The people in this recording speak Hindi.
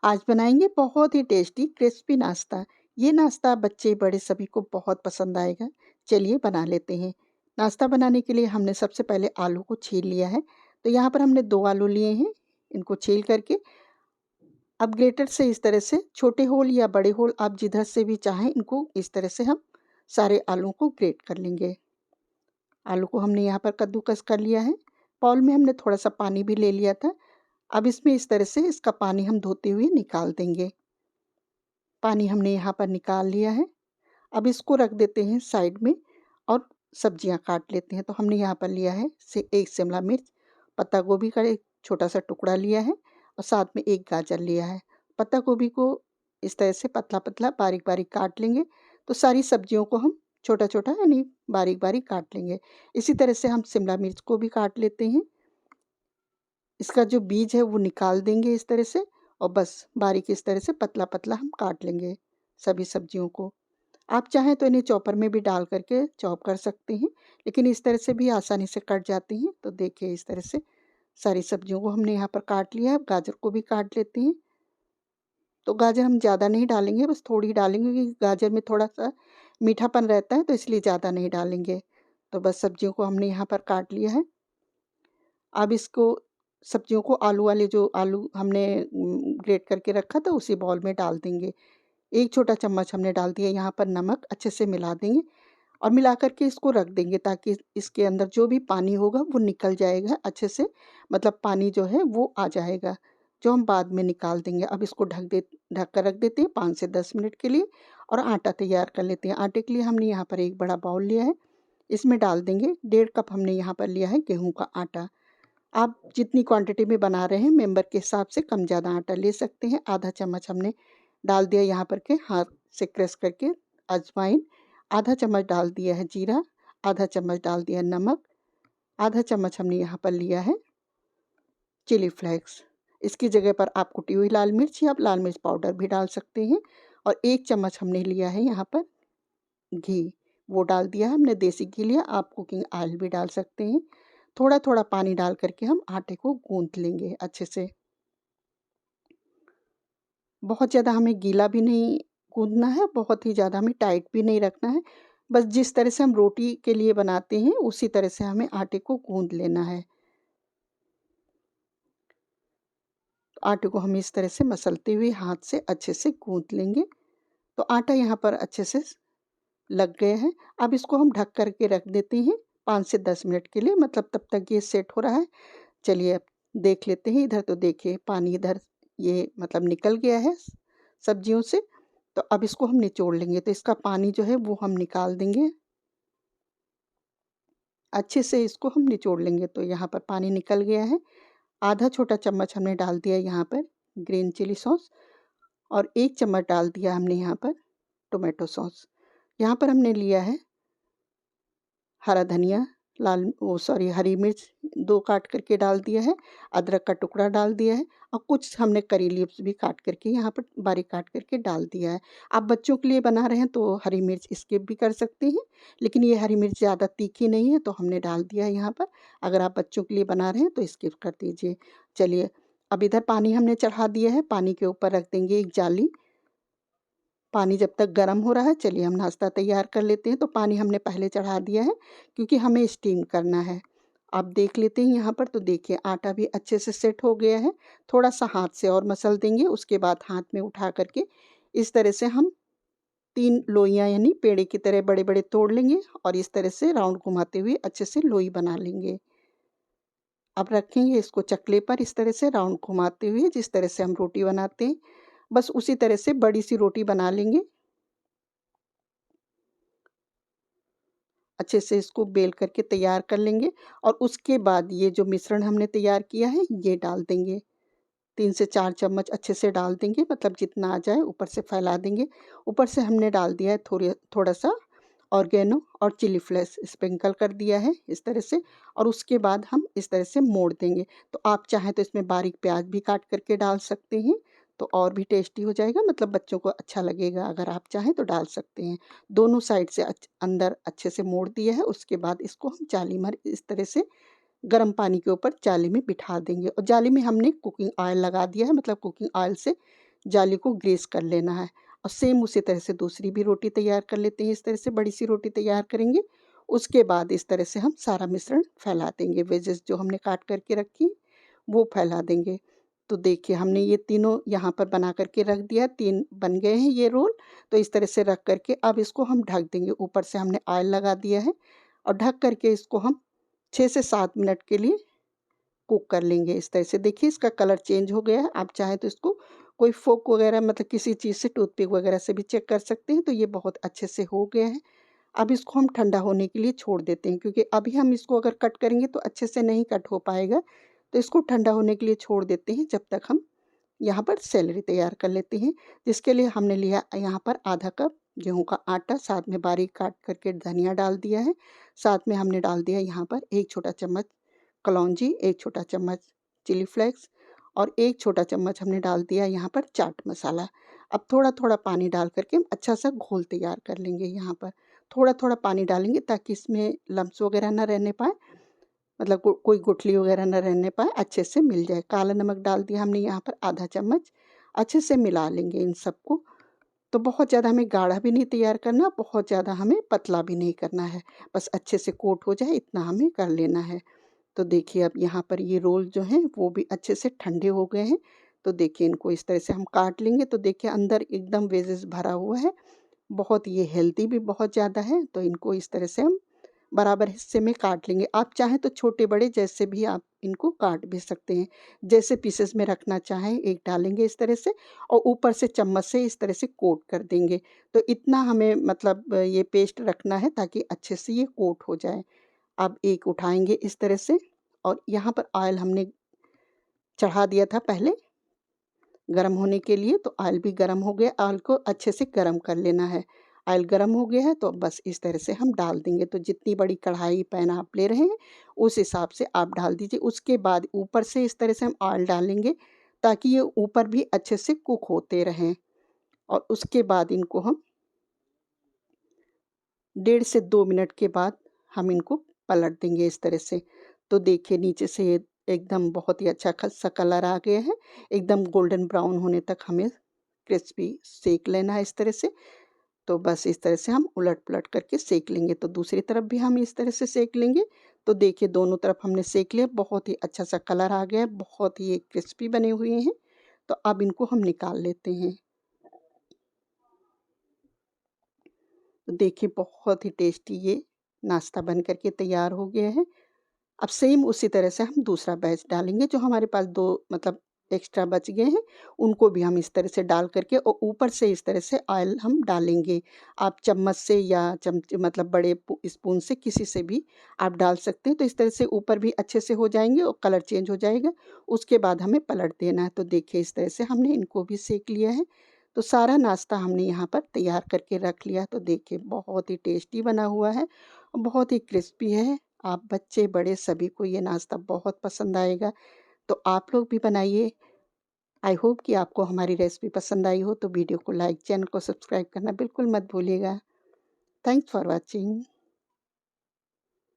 आज बनाएंगे बहुत ही टेस्टी क्रिस्पी नाश्ता। ये नाश्ता बच्चे बड़े सभी को बहुत पसंद आएगा। चलिए बना लेते हैं। नाश्ता बनाने के लिए हमने सबसे पहले आलू को छील लिया है। तो यहाँ पर हमने 2 आलू लिए हैं। इनको छील करके अब ग्रेटर से इस तरह से छोटे होल या बड़े होल आप जिधर से भी चाहें इनको इस तरह से हम सारे आलू को ग्रेट कर लेंगे। आलू को हमने यहाँ पर कद्दूकस कर लिया है। बाउल में हमने थोड़ा सा पानी भी ले लिया था। अब इसमें इस तरह से इसका पानी हम धोते हुए निकाल देंगे। पानी हमने यहाँ पर निकाल लिया है। अब इसको रख देते हैं साइड में और सब्जियाँ काट लेते हैं। तो हमने यहाँ पर लिया है से 1 शिमला मिर्च, पत्ता गोभी का एक छोटा-सा टुकड़ा लिया है और साथ में 1 गाजर लिया है। पत्ता गोभी को इस तरह से पतला-पतला, बारीक-बारीक काट लेंगे। तो सारी सब्जियों को हम छोटा-छोटा यानी बारीक-बारीक काट लेंगे। इसी तरह से हम शिमला मिर्च को भी काट लेते हैं। इसका जो बीज है वो निकाल देंगे इस तरह से और बस बारीक इस तरह से पतला-पतला हम काट लेंगे सभी सब्जियों को। आप चाहें तो इन्हें चॉपर में भी डाल करके चॉप कर सकते हैं, लेकिन इस तरह से भी आसानी से कट जाती हैं। तो देखिए इस तरह से सारी सब्जियों को हमने यहाँ पर काट लिया है। अब गाजर को भी काट लेते हैं। तो गाजर हम ज़्यादा नहीं डालेंगे, बस थोड़ी डालेंगे क्योंकि गाजर में थोड़ा-सा मीठापन रहता है, तो इसलिए ज़्यादा नहीं डालेंगे। तो बस सब्जियों को हमने यहाँ पर काट लिया है। अब इसको सब्जियों को आलू वाले जो आलू हमने ग्रेट करके रखा था उसी बाउल में डाल देंगे। 1 छोटा चम्मच हमने डाल दिया यहाँ पर नमक, अच्छे से मिला देंगे और मिला कर के इसको रख देंगे ताकि इसके अंदर जो भी पानी होगा वो निकल जाएगा अच्छे से, मतलब पानी जो है वो आ जाएगा, जो हम बाद में निकाल देंगे। अब इसको ढक कर रख देते हैं 5 से 10 मिनट के लिए और आटा तैयार कर लेते हैं। आटे के लिए हमने यहाँ पर एक बड़ा बाउल लिया है, इसमें डाल देंगे 1.5 कप हमने यहाँ पर लिया है गेहूँ का आटा। आप जितनी क्वांटिटी में बना रहे हैं मेंबर के हिसाब से कम ज़्यादा आटा ले सकते हैं। आधा चम्मच हमने डाल दिया यहाँ पर के हाथ से क्रश करके अजवाइन, आधा चम्मच डाल दिया है जीरा, आधा चम्मच डाल दिया नमक, आधा चम्मच हमने यहाँ पर लिया है चिली फ्लेक्स। इसकी जगह पर आप कुटी हुई लाल मिर्च या आप लाल मिर्च पाउडर भी डाल सकते हैं और 1 चम्मच हमने लिया है यहाँ पर घी, वो डाल दिया है हमने, देसी घी लिया, आप कुकिंग ऑयल भी डाल सकते हैं। थोड़ा-थोड़ा पानी डाल करके हम आटे को गूँथ लेंगे अच्छे से। बहुत ज़्यादा हमें गीला भी नहीं गूँथना है, बहुत ही ज़्यादा हमें टाइट भी नहीं रखना है। बस जिस तरह से हम रोटी के लिए बनाते हैं, उसी तरह से हमें आटे को गूँथ लेना है। आटे को हम इस तरह से मसलते हुए हाथ से अच्छे से गूँथ लेंगे। तो आटा यहाँ पर अच्छे से लग गया है। अब इसको हम ढक कर के रख देते हैं 5 से 10 मिनट के लिए, मतलब तब तक ये सेट हो रहा है। चलिए अब देख लेते हैं। इधर तो देखिए पानी इधर ये मतलब निकल गया है सब्जियों से। तो अब इसको हम निचोड़ लेंगे। तो इसका पानी जो है वो हम निकाल देंगे। अच्छे से इसको हम निचोड़ लेंगे। तो यहाँ पर पानी निकल गया है। आधा छोटा चम्मच हमने डाल दिया यहाँ पर ग्रीन चिली सॉस और 1 चम्मच डाल दिया हमने यहाँ पर टोमेटो सॉस। यहाँ पर हमने लिया है हरा धनिया, हरी मिर्च 2 काट करके डाल दिया है, अदरक का टुकड़ा डाल दिया है और कुछ हमने करी लीव्स भी काट करके यहाँ पर बारीक काट करके डाल दिया है। आप बच्चों के लिए बना रहे हैं तो हरी मिर्च स्किप भी कर सकते हैं, लेकिन ये हरी मिर्च ज़्यादा तीखी नहीं है तो हमने डाल दिया है यहाँ पर। अगर आप बच्चों के लिए बना रहे हैं तो स्किप कर दीजिए। चलिए अब इधर पानी हमने चढ़ा दिया है, पानी के ऊपर रख देंगे एक जाली। पानी जब तक गर्म हो रहा है चलिए हम नाश्ता तैयार कर लेते हैं। तो पानी हमने पहले चढ़ा दिया है क्योंकि हमें स्टीम करना है। आप देख लेते हैं यहाँ पर, तो देखिए आटा भी अच्छे से सेट हो गया है। थोड़ा-सा हाथ से और मसल देंगे, उसके बाद हाथ में उठा कर के इस तरह से हम 3 लोइयाँ यानी पेड़े की तरह बड़े-बड़े तोड़ लेंगे और इस तरह से राउंड घुमाते हुए अच्छे से लोई बना लेंगे। अब रखेंगे इसको चकले पर इस तरह से राउंड घुमाते हुए, जिस तरह से हम रोटी बनाते हैं, बस उसी तरह से बड़ी-सी रोटी बना लेंगे। अच्छे से इसको बेल करके तैयार कर लेंगे और उसके बाद ये जो मिश्रण हमने तैयार किया है ये डाल देंगे। 3 से 4 चम्मच अच्छे से डाल देंगे, मतलब जितना आ जाए ऊपर से फैला देंगे। ऊपर से हमने डाल दिया है थोड़ा-सा ऑर्गेनो और चिली फ्लेक्स स्प्रिंकल कर दिया है इस तरह से और उसके बाद हम इस तरह से मोड़ देंगे। तो आप चाहें तो इसमें बारीक प्याज़ भी काट करके डाल सकते हैं, तो और भी टेस्टी हो जाएगा, मतलब बच्चों को अच्छा लगेगा। अगर आप चाहें तो डाल सकते हैं। दोनों साइड से अंदर अच्छे से मोड़ दिया है, उसके बाद इसको हम जाली में इस तरह से गर्म पानी के ऊपर जाली में बिठा देंगे और जाली में हमने कुकिंग ऑयल लगा दिया है, मतलब कुकिंग ऑयल से जाली को ग्रीस कर लेना है। और सेम उसी तरह से दूसरी भी रोटी तैयार कर लेते हैं। इस तरह से बड़ी सी रोटी तैयार करेंगे। उसके बाद इस तरह से हम सारा मिश्रण फैला देंगे। वेजेस जो हमने काट करके रखी वो फैला देंगे। तो देखिए हमने ये तीनों यहाँ पर बना करके रख दिया, 3 बन गए हैं ये रोल। तो इस तरह से रख करके अब इसको हम ढक देंगे। ऊपर से हमने ऑयल लगा दिया है और ढक करके इसको हम 6 से 7 मिनट के लिए कुक कर लेंगे। इस तरह से देखिए इसका कलर चेंज हो गया है। आप चाहें तो इसको कोई फ़ोर्क वगैरह मतलब किसी चीज़ से टूथपिक वगैरह से भी चेक कर सकते हैं। तो ये बहुत अच्छे से हो गया है। अब इसको हम ठंडा होने के लिए छोड़ देते हैं, क्योंकि अभी हम इसको अगर कट करेंगे तो अच्छे से नहीं कट हो पाएगा। तो इसको ठंडा होने के लिए छोड़ देते हैं, जब तक हम यहाँ पर सेलेरी तैयार कर लेते हैं। जिसके लिए हमने लिया यहाँ पर आधा कप गेहूँ का आटा, साथ में बारीक काट करके धनिया डाल दिया है। साथ में हमने डाल दिया यहाँ पर 1 छोटा चम्मच कलौंजी, 1 छोटा चम्मच चिली फ्लेक्स और 1 छोटा चम्मच हमने डाल दिया यहाँ पर चाट मसाला। अब थोड़ा-थोड़ा पानी डाल करके हम अच्छा-सा घोल तैयार कर लेंगे यहाँ पर। थोड़ा-थोड़ा पानी डालेंगे ताकि इसमें लम्स वगैरह ना रहने पाएँ, मतलब कोई गुठली वगैरह ना रहने पाए, अच्छे से मिल जाए। काला नमक डाल दिया हमने यहाँ पर आधा चम्मच। अच्छे से मिला लेंगे इन सबको। तो बहुत ज़्यादा हमें गाढ़ा भी नहीं तैयार करना, बहुत ज़्यादा हमें पतला भी नहीं करना है। बस अच्छे से कोट हो जाए इतना हमें कर लेना है। तो देखिए अब यहाँ पर ये रोल जो हैं वो भी अच्छे से ठंडे हो गए हैं। तो देखिए इनको इस तरह से हम काट लेंगे। तो देखिए अंदर एकदम वेजेस भरा हुआ है। बहुत ये हेल्दी भी बहुत ज़्यादा है। तो इनको इस तरह से हम बराबर हिस्से में काट लेंगे। आप चाहें तो छोटे-बड़े जैसे भी आप इनको काट भी सकते हैं। जैसे पीसेस में रखना चाहें एक डालेंगे इस तरह से और ऊपर से चम्मच से इस तरह से कोट कर देंगे। तो इतना हमें मतलब ये पेस्ट रखना है ताकि अच्छे से ये कोट हो जाए। अब एक उठाएँगे इस तरह से और यहाँ पर ऑयल हमने चढ़ा दिया था पहले गरम होने के लिए। तो ऑयल भी गरम हो गया। ऑयल को अच्छे से गरम कर लेना है। ऑयल गरम हो गया है तो बस इस तरह से हम डाल देंगे। तो जितनी बड़ी कढ़ाई पैन आप ले रहे हैं उस हिसाब से आप डाल दीजिए। उसके बाद ऊपर से इस तरह से हम ऑयल डालेंगे ताकि ये ऊपर भी अच्छे से कुक होते रहें। और उसके बाद इनको हम 1.5 से 2 मिनट के बाद हम इनको पलट देंगे इस तरह से। तो देखिए नीचे से ये एकदम बहुत ही अच्छा सा कलर आ गया है। एकदम गोल्डन ब्राउन होने तक हमें क्रिस्पी सेक लेना है इस तरह से। तो बस इस तरह से हम उलट-पुलट करके सेक लेंगे। तो दूसरी तरफ भी हम इस तरह से सेक लेंगे। तो देखिए दोनों तरफ हमने सेक लिया, बहुत ही अच्छा सा कलर आ गया है, बहुत ही ये क्रिस्पी बने हुए हैं। तो अब इनको हम निकाल लेते हैं। तो देखिए बहुत ही टेस्टी ये नाश्ता बन कर के तैयार हो गया है। अब सेम उसी तरह से हम दूसरा बैच डालेंगे। जो हमारे पास 2 मतलब एक्स्ट्रा बच गए हैं, उनको भी हम इस तरह से डाल करके और ऊपर से इस तरह से ऑयल हम डालेंगे। आप चम्मच से या चमचे मतलब बड़े स्पून से किसी से भी आप डाल सकते हैं। तो इस तरह से ऊपर भी अच्छे से हो जाएँगे और कलर चेंज हो जाएगा। उसके बाद हमें पलट देना है। तो देखिए इस तरह से हमने इनको भी सेक लिया है। तो सारा नाश्ता हमने यहाँ पर तैयार करके रख लिया। तो देखिए बहुत ही टेस्टी बना हुआ है, और बहुत ही क्रिस्पी है। आप बच्चे बड़े सभी को ये नाश्ता बहुत पसंद आएगा। तो आप लोग भी बनाइए। आई होप कि आपको हमारी रेसिपी पसंद आई हो। तो वीडियो को लाइक, चैनल को सब्सक्राइब करना बिल्कुल मत भूलिएगा। Thanks for watching.